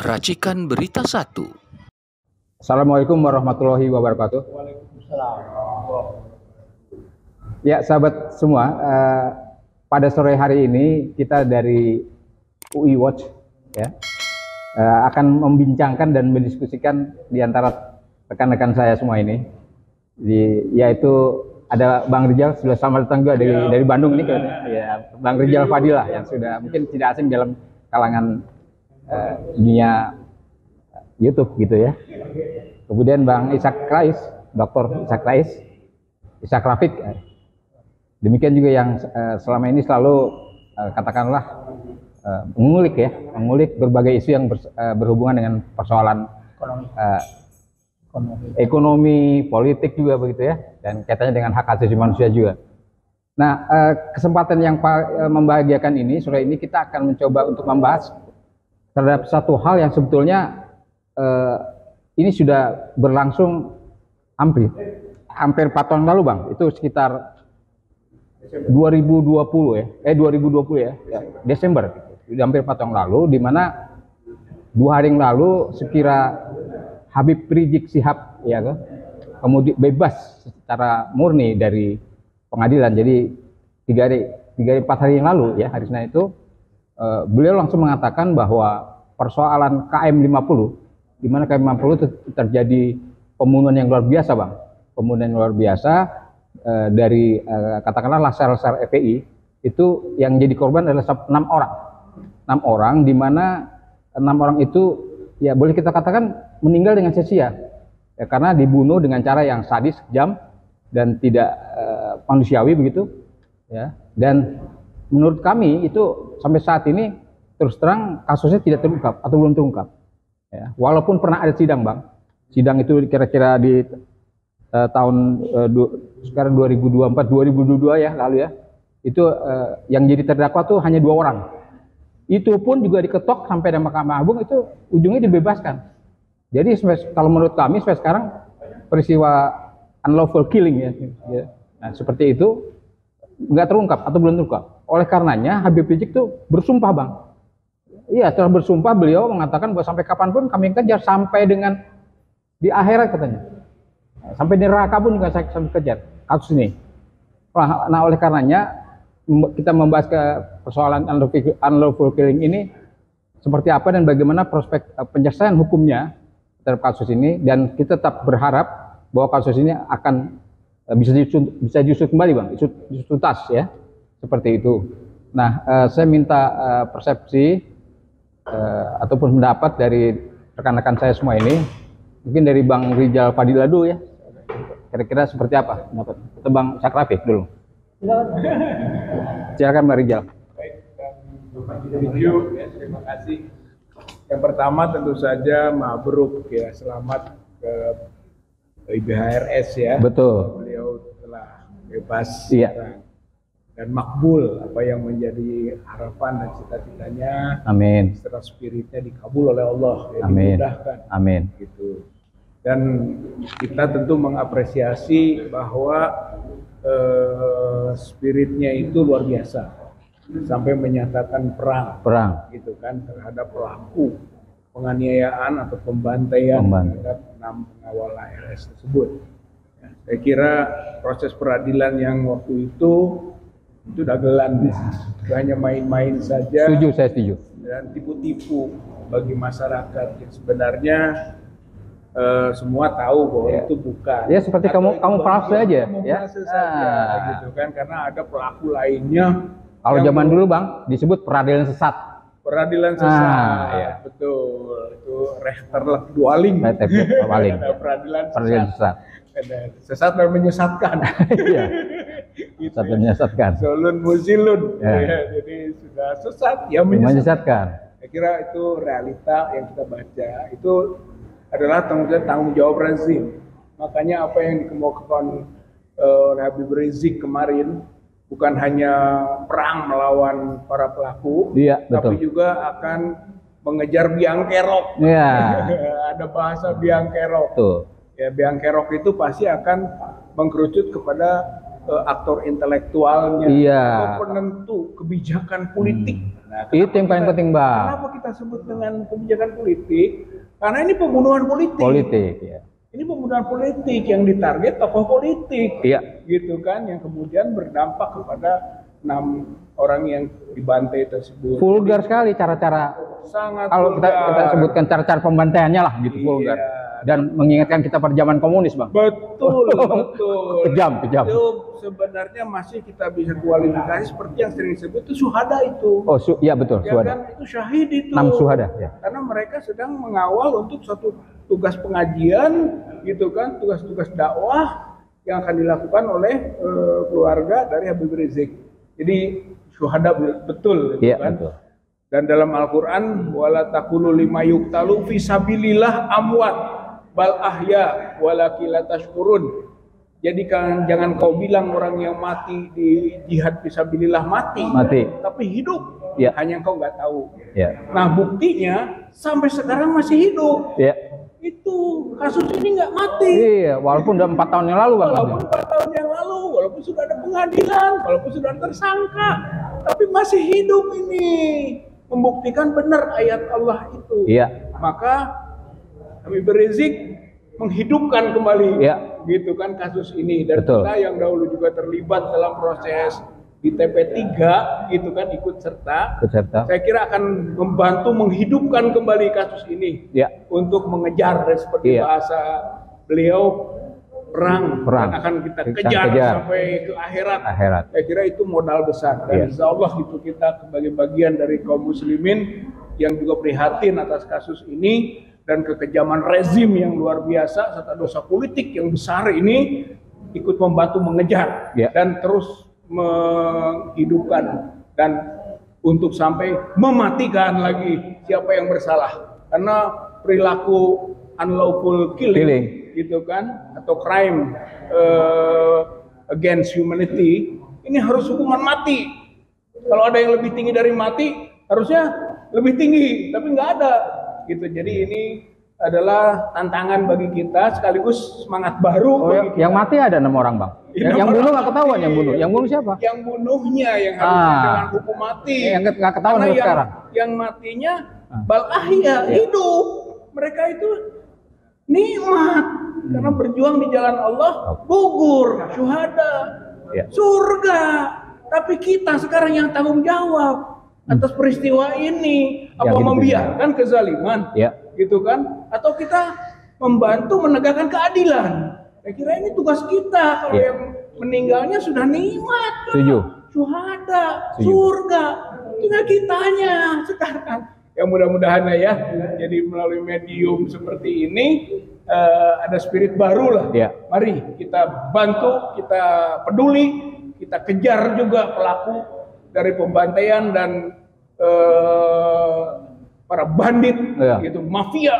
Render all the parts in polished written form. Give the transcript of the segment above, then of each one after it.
Racikan Berita 1. Assalamualaikum warahmatullahi wabarakatuh. Waalaikumsalam. Ya sahabat semua, pada sore hari ini kita dari UI Watch ya, akan membincangkan dan mendiskusikan di antara rekan-rekan saya semua ini, yaitu ada Bang Rijal, sudah selamat datang juga dari Bandung ini, ya, Bang Rijal Fadilah yang sudah mungkin tidak asing dalam kalangan dunia YouTube gitu ya. Kemudian Bang Ishak Rais, Dr. Ishak Rais, Ishak Rafiq. Demikian juga yang selama ini selalu katakanlah mengulik berbagai isu yang berhubungan dengan persoalan ekonomi, politik juga begitu ya, dan kaitannya dengan hak asasi manusia juga. Nah, kesempatan yang membahagiakan ini, sore ini kita akan mencoba untuk membahas terhadap satu hal yang sebetulnya ini sudah berlangsung hampir 4 tahun lalu, Bang. Itu sekitar 2020 ya, Desember. Sudah hampir 4 tahun lalu, di mana 2 hari yang lalu sekira Habib Rizik Syihab ya kemudian bebas secara murni dari pengadilan. Jadi 4 hari yang lalu ya, hari Senin itu beliau langsung mengatakan bahwa persoalan KM50, di mana KM50 itu terjadi pembunuhan yang luar biasa, Bang. Pembunuhan yang luar biasa dari katakanlah laser-laser FPI, itu yang jadi korban adalah 6 orang. 6 orang, di mana 6 orang itu ya boleh kita katakan meninggal dengan sia-sia. Ya, karena dibunuh dengan cara yang sadis, kejam, dan tidak manusiawi begitu. Ya. Dan menurut kami itu sampai saat ini terus terang kasusnya tidak terungkap atau belum terungkap. Ya. Walaupun pernah ada sidang, Bang. Sidang itu kira-kira di tahun sekarang 2022 ya lalu ya. Itu yang jadi terdakwa tuh hanya 2 orang. Itu pun juga diketok sampai di Mahkamah Agung, itu ujungnya dibebaskan. Jadi kalau menurut kami sampai sekarang peristiwa unlawful killing ya. Nah, seperti itu nggak terungkap atau belum terungkap. Oleh karenanya Habib Rizik tuh bersumpah, Bang. Iya, setelah bersumpah beliau mengatakan bahwa sampai kapanpun kami kejar, sampai dengan di akhirat katanya. Sampai di neraka pun juga saya kejar kasus ini. Nah, oleh karenanya kita membahas ke persoalan unlawful killing ini seperti apa dan bagaimana prospek penyelesaian hukumnya terhadap kasus ini, dan kita tetap berharap bahwa kasus ini akan bisa diusut kembali, Bang, diusut tuntas ya, seperti itu. Nah, saya minta persepsi ataupun pendapat dari rekan-rekan saya semua ini, mungkin dari Bang Rijal Fadilah dulu ya, kira-kira seperti apa pendapat? Atau Bang Ishak Rafiq dulu? Silakan Bang Rijal. Baik, terima kasih. Yang pertama tentu saja mabruk ya, selamat ke IBHRS ya. Betul. Beliau telah bebas Iya. Dan makbul apa yang menjadi harapan dan cita-citanya. Amin. Setelah spiritnya dikabul oleh Allah, ya, Amin. dimudahkan. Amin. Gitu. Dan kita tentu mengapresiasi bahwa spiritnya itu luar biasa, sampai menyatakan perang gitu kan terhadap pelaku penganiayaan atau pembantaian terhadap 6 pengawal ARS tersebut. Ya, saya kira proses peradilan yang waktu itu dagelan, itu hanya main-main saja. Saya setuju. Dan tipu-tipu bagi masyarakat yang sebenarnya semua tahu bahwa itu bukan. Ya, seperti kamu frase aja ya. Gitu kan, karena ada pelaku lainnya. Kalau zaman dulu, Bang, disebut peradilan sesat. Peradilan sesat. Ya. Betul. Itu Rechterlech Dwaling. Peradilan sesat. Sesat dan menyesatkan. Iya. Gitu, sesat dan menyesatkan. Solun muzilun. Ya, jadi sudah sesat ya menyesatkan. Saya kira itu realita yang kita baca. Itu adalah tanggung jawab rezim. Makanya apa yang dikemukakan Habib Rizik kemarin bukan hanya perang melawan para pelaku, tapi juga akan mengejar biang kerok. Iya. Ada bahasa biang kerok. Tuh. Ya, biang kerok itu pasti akan mengkerucut kepada aktor intelektualnya, iya, atau penentu kebijakan politik. Nah, itu yang paling penting, Bang. Kenapa kita sebut dengan kebijakan politik? Karena ini pembunuhan politik. Politik, ya. Ini pembunuhan politik yang ditarget tokoh politik, iya, gitu kan, yang kemudian berdampak kepada 6 orang yang dibantai tersebut. Vulgar sekali cara-cara. Sangat kalau kita sebutkan cara-cara pembantaiannya lah, gitu, iya, vulgar. Dan mengingatkan kita pada zaman komunis, Bang. Betul, betul. Kejam. Itu sebenarnya masih kita bisa kualifikasi seperti yang sering disebut itu syuhada itu. Oh, iya betul, Ya syuhada. kan, itu syahid itu. 6 syuhada, ya. Karena mereka sedang mengawal untuk satu tugas pengajian, gitu kan, tugas-tugas dakwah yang akan dilakukan oleh keluarga dari Habib Rizik. Jadi syuhada betul, gitu Iya, kan. betul. Dan dalam Al-Quran, wala taqulu lima yuqtalu fi sabilillah amwat bal ahya walaki la tashkurun. Jadi jangan kau bilang orang yang mati di jihad fisabilillah mati, tapi hidup. Ya. Hanya kau nggak tahu. Ya. Nah buktinya sampai sekarang masih hidup. Ya. Itu kasus ini nggak mati. Iya, walaupun udah 4 tahun yang lalu, Bang. Walaupun 4 tahun yang lalu, walaupun sudah ada pengadilan, walaupun sudah tersangka, tapi masih hidup ini. Membuktikan benar ayat Allah itu. Iya. Maka Habib Rizik menghidupkan kembali, ya, gitu kan, kasus ini. Dan betul, kita yang dahulu juga terlibat dalam proses di TP3, gitu kan, ikut serta. Saya kira akan membantu menghidupkan kembali kasus ini, ya, untuk mengejar seperti bahasa beliau, perang. Dan akan kita kejar sampai ke akhirat. Saya kira itu modal besar. Dan insya Allah itu kita sebagai bagian dari kaum muslimin yang juga prihatin atas kasus ini dan kekejaman rezim yang luar biasa serta dosa politik yang besar ini, ikut membantu mengejar dan terus menghidupkan dan untuk sampai mematikan lagi siapa yang bersalah. Karena perilaku unlawful killing, gitu kan, atau crime against humanity, ini harus hukuman mati. Kalau ada yang lebih tinggi dari mati, harusnya lebih tinggi, tapi nggak ada, gitu. Jadi ini adalah tantangan bagi kita, sekaligus semangat baru. Yang mati ada 6 orang, Bang. Yang bunuh nggak ketahuan, yang bunuh siapa? Yang bunuhnya yang harusnya dengan hukum mati. Yang nggak ketahuan sekarang. Yang matinya bal ahya, hidup. Mereka itu nikmat karena berjuang di jalan Allah, gugur, syuhada, surga. Tapi kita sekarang yang tanggung jawab atas peristiwa ini, apa membiarkan kezaliman, gitu kan? Atau kita membantu menegakkan keadilan? Saya kira ini tugas kita. Kalau yang meninggalnya sudah nikmat, syuhada, surga, tinggal kitanya sekarang. Ya mudah-mudahan ya, jadi melalui medium seperti ini ada spirit baru lah. Mari kita bantu, kita peduli, kita kejar juga pelaku dari pembantaian dan para bandit, gitu, mafia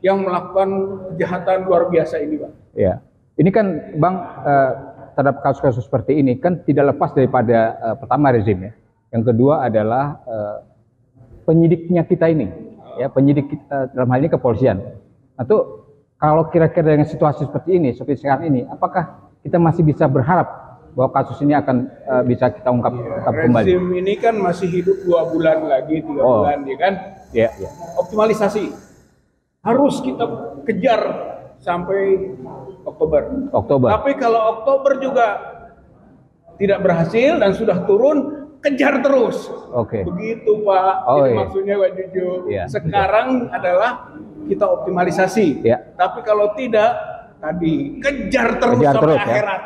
yang melakukan kejahatan luar biasa ini, Bang. Ya, ini kan, Bang, terhadap kasus-kasus seperti ini kan tidak lepas daripada pertama rezim, ya. Yang kedua adalah penyidiknya kita ini, ya, penyidik kita dalam hal ini kepolisian. Atau kalau kira-kira dengan situasi seperti ini, seperti sekarang ini, apakah kita masih bisa berharap bahwa kasus ini akan bisa kita ungkap kembali? Rezim ini kan masih hidup 2 bulan lagi, 3 bulan, ya kan? Optimalisasi harus kita kejar sampai Oktober. Tapi kalau Oktober juga tidak berhasil dan sudah turun, kejar terus. Begitu, Pak. Jadi maksudnya, Pak Juju, sekarang adalah kita optimalisasi. Tapi kalau tidak, tadi kejar terus sampai akhirat.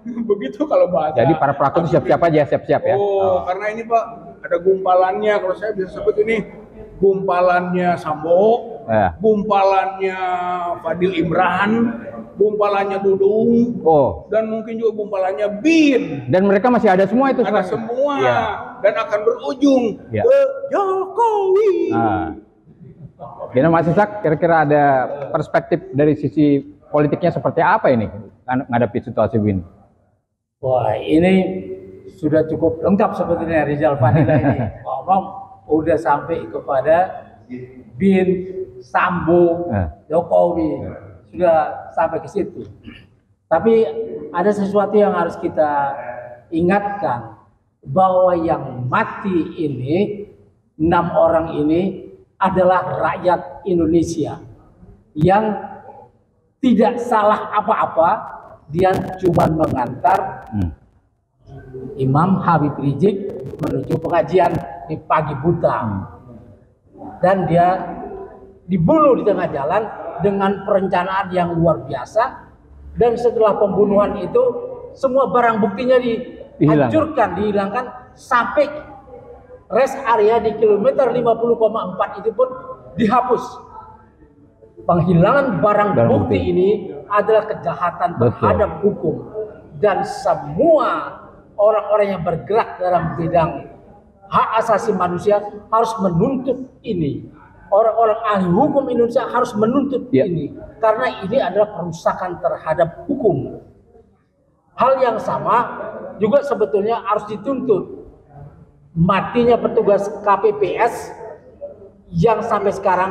Begitu kalau bahasa. Jadi para pelaku itu siap-siap aja, siap-siap ya. Karena ini, Pak, ada gumpalannya. Kalau saya bisa sebut ini gumpalannya Sambo, gumpalannya Fadil Imran, gumpalannya Dudung, dan mungkin juga gumpalannya Bin. Dan mereka masih ada semua itu. Ada semua, dan akan berujung ke Jokowi. Gimana Mas Ishak, kira-kira ada perspektif dari sisi politiknya seperti apa ini menghadapi situasi ini? Wah, ini sudah cukup lengkap sebetulnya Rizal Fadila ini. Ngomong udah sampai kepada Bin, Sambo, Jokowi, sudah sampai ke situ. Tapi ada sesuatu yang harus kita ingatkan, bahwa yang mati ini, 6 orang ini adalah rakyat Indonesia yang tidak salah apa-apa. Dia cuma mengantar Imam Habib Rizik menuju pengajian di pagi buta, dan dia dibunuh di tengah jalan dengan perencanaan yang luar biasa. Dan setelah pembunuhan itu, semua barang buktinya dihancurkan, dihilangkan, sampai rest area di kilometer 50,4 itu pun dihapus. Penghilangan barang bukti ini adalah kejahatan terhadap hukum, dan semua orang-orang yang bergerak dalam bidang hak asasi manusia harus menuntut ini. Orang-orang ahli hukum Indonesia harus menuntut ini, karena ini adalah perusakan terhadap hukum. Hal yang sama juga sebetulnya harus dituntut matinya petugas KPPS yang sampai sekarang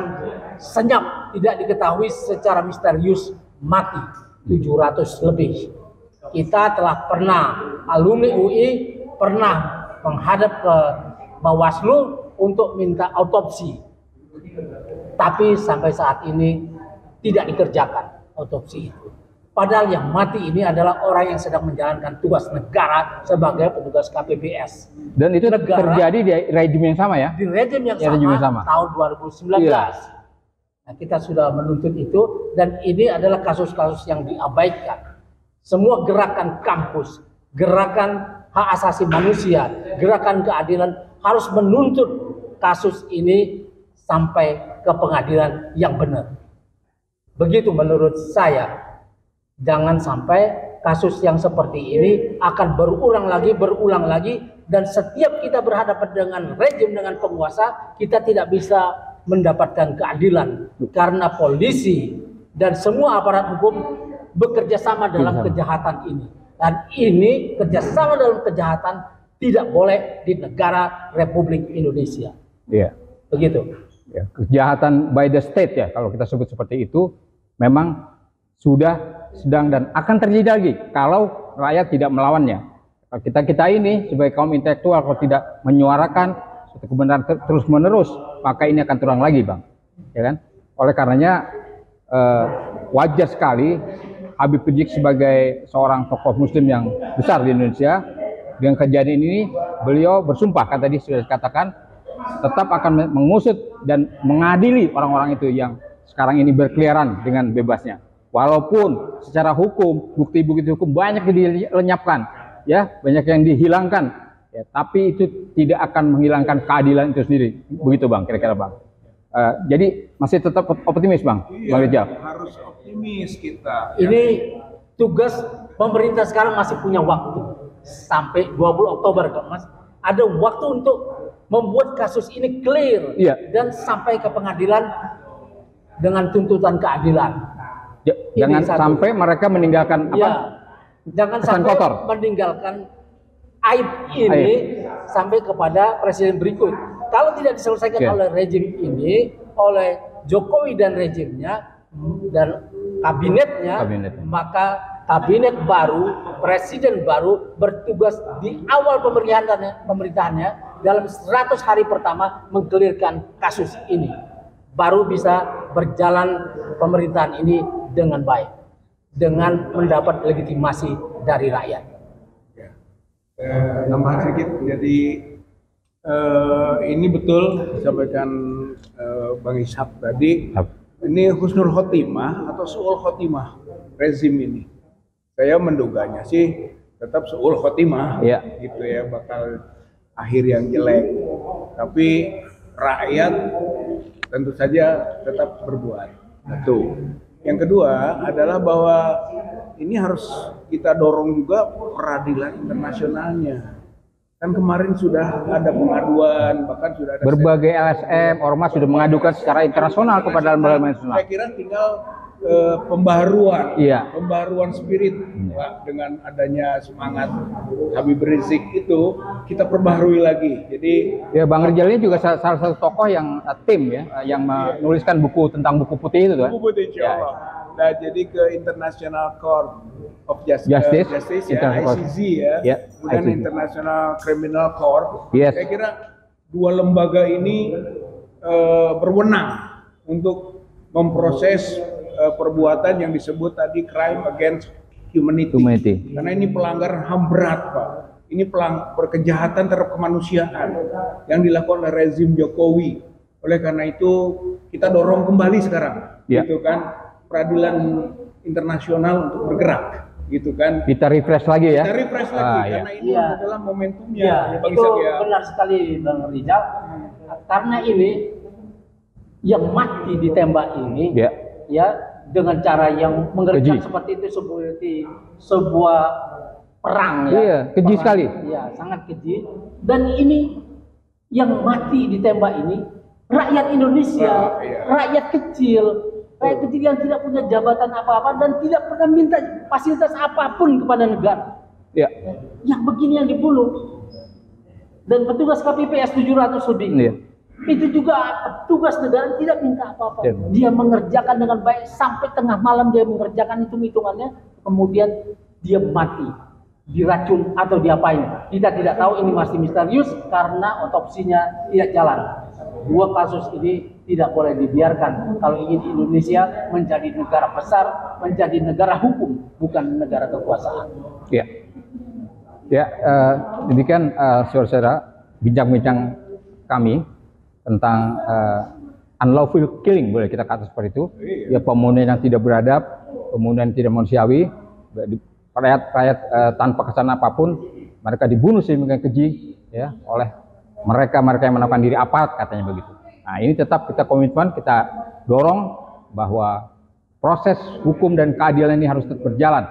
senyap, tidak diketahui secara misterius mati 700 lebih. Kita telah pernah, alumni UI pernah menghadap ke Bawaslu untuk minta autopsi, tapi sampai saat ini tidak dikerjakan autopsi itu. Padahal yang mati ini adalah orang yang sedang menjalankan tugas negara sebagai petugas KPPS. Dan itu terjadi di rejim yang sama ya? Di rejim yang sama, tahun 2019. Nah, kita sudah menuntut itu, dan ini adalah kasus-kasus yang diabaikan. Semua gerakan kampus, gerakan hak asasi manusia, gerakan keadilan harus menuntut kasus ini sampai ke pengadilan yang benar. Begitu menurut saya. Jangan sampai kasus yang seperti ini akan berulang lagi, dan setiap kita berhadapan dengan rejim, dengan penguasa, kita tidak bisa mendapatkan keadilan karena polisi dan semua aparat hukum bekerja sama dalam kejahatan ini. Dan ini kerjasama dalam kejahatan tidak boleh di negara Republik Indonesia. Iya. Begitu. Ya, kejahatan by the state ya, kalau kita sebut seperti itu, memang sudah, sedang, dan akan terjadi lagi kalau rakyat tidak melawannya. Kita ini sebagai kaum intelektual kalau tidak menyuarakan suatu kebenaran terus menerus, maka ini akan terulang lagi, Bang. Ya kan? Oleh karenanya wajar sekali Habib Rizik sebagai seorang tokoh muslim yang besar di Indonesia, dengan kejadian ini beliau bersumpah, kan tadi sudah dikatakan, tetap akan mengusut dan mengadili orang-orang itu yang sekarang ini berkeliaran dengan bebasnya. Walaupun secara hukum, bukti-bukti hukum banyak dilenyapkan, ya, banyak yang dihilangkan, ya, tapi itu tidak akan menghilangkan keadilan itu sendiri. Begitu, Bang, kira-kira, Bang. Jadi masih tetap optimis, Bang. Iya, Bang Rijal. Harus optimis kita. Ini tugas pemerintah sekarang masih punya waktu sampai 20 Oktober, Mas. Ada waktu untuk membuat kasus ini clear, dan sampai ke pengadilan dengan tuntutan keadilan. Jangan sampai mereka meninggalkan jangan kesan sampai kotor, meninggalkan aib ini sampai kepada presiden berikut. Kalau tidak diselesaikan oleh rejim ini, oleh Jokowi dan rejimnya dan kabinetnya, maka kabinet baru, presiden baru bertugas di awal pemerintahannya dalam 100 hari pertama mengkelirkan kasus ini. Baru bisa berjalan pemerintahan ini dengan baik, dengan mendapat legitimasi dari rakyat. Nambahan sedikit, jadi ini betul disampaikan Bang Ishak tadi. Ini husnul khotimah atau su'ul khotimah rezim ini. Saya menduganya sih tetap su'ul khotimah, gitu ya, bakal akhir yang jelek. Tapi rakyat tentu saja tetap berbuat. Satu. Yang kedua adalah bahwa ini harus kita dorong juga peradilan internasionalnya. Kan kemarin sudah ada pengaduan, bahkan sudah ada berbagai LSM, ormas sudah mengadukan secara internasional kepada lembaga internasional. Saya kira tinggal pembaruan spirit, Pak, dengan adanya semangat Habib Rizik itu kita perbaharui lagi. Jadi ya, Bang Rijal ini juga salah satu tokoh yang tim ya, yang menuliskan buku tentang buku putih itu, buku putih, insya Allah. Nah, jadi ke International Court of Justice ya, ICC ya, kemudian International Criminal Court. Saya kira dua lembaga ini berwenang untuk memproses perbuatan yang disebut tadi crime against humanity. Karena ini pelanggaran HAM berat, Pak. Ini kejahatan terhadap kemanusiaan yang dilakukan oleh rezim Jokowi. Oleh karena itu kita dorong kembali sekarang, gitu kan, peradilan internasional untuk bergerak, gitu kan. Kita refresh lagi ya. Kita refresh lagi karena ini adalah momentumnya. Itu benar sekali Bang Rizal. Karena ini yang mati ditembak ini, ya dengan cara yang mengerikan seperti itu, seperti sebuah perang ya. Keji sekali. Ya, sangat keji. Dan ini yang mati ditembak ini rakyat Indonesia, rakyat kecil yang tidak punya jabatan apa-apa dan tidak pernah minta fasilitas apapun kepada negara. Yang begini yang dibunuh. Dan petugas KPPS 700 lebih. Itu juga petugas negara tidak minta apa-apa. Dia mengerjakan dengan baik sampai tengah malam, dia mengerjakan hitung-hitungannya, kemudian dia mati, diracun atau diapain. Kita tidak tahu, ini masih misterius karena otopsinya tidak jalan. Dua kasus ini tidak boleh dibiarkan kalau ingin Indonesia menjadi negara besar, menjadi negara hukum, bukan negara kekuasaan. Demikian saudara-saudara bincang-bincang kami tentang unlawful killing, boleh kita kata seperti itu. Ya, pembunuhan yang tidak beradab, pembunuhan tidak manusiawi, rakyat tanpa kesalahan apapun, mereka dibunuh sedemikian keji ya oleh mereka yang melakukan diri aparat, katanya begitu. Nah, ini tetap kita komitmen, kita dorong bahwa proses hukum dan keadilan ini harus tetap berjalan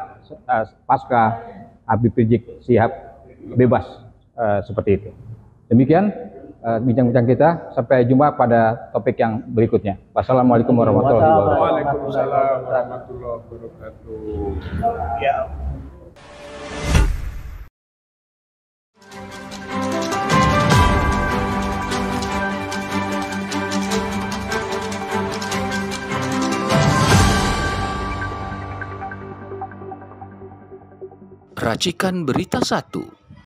pasca Habib Rizik Syihab bebas seperti itu. Demikian bincang-bincang kita, sampai jumpa pada topik yang berikutnya. Wassalamualaikum warahmatullahi wabarakatuh. Waalaikumsalam warahmatullahi wabarakatuh. Ya. Racikan Berita 1.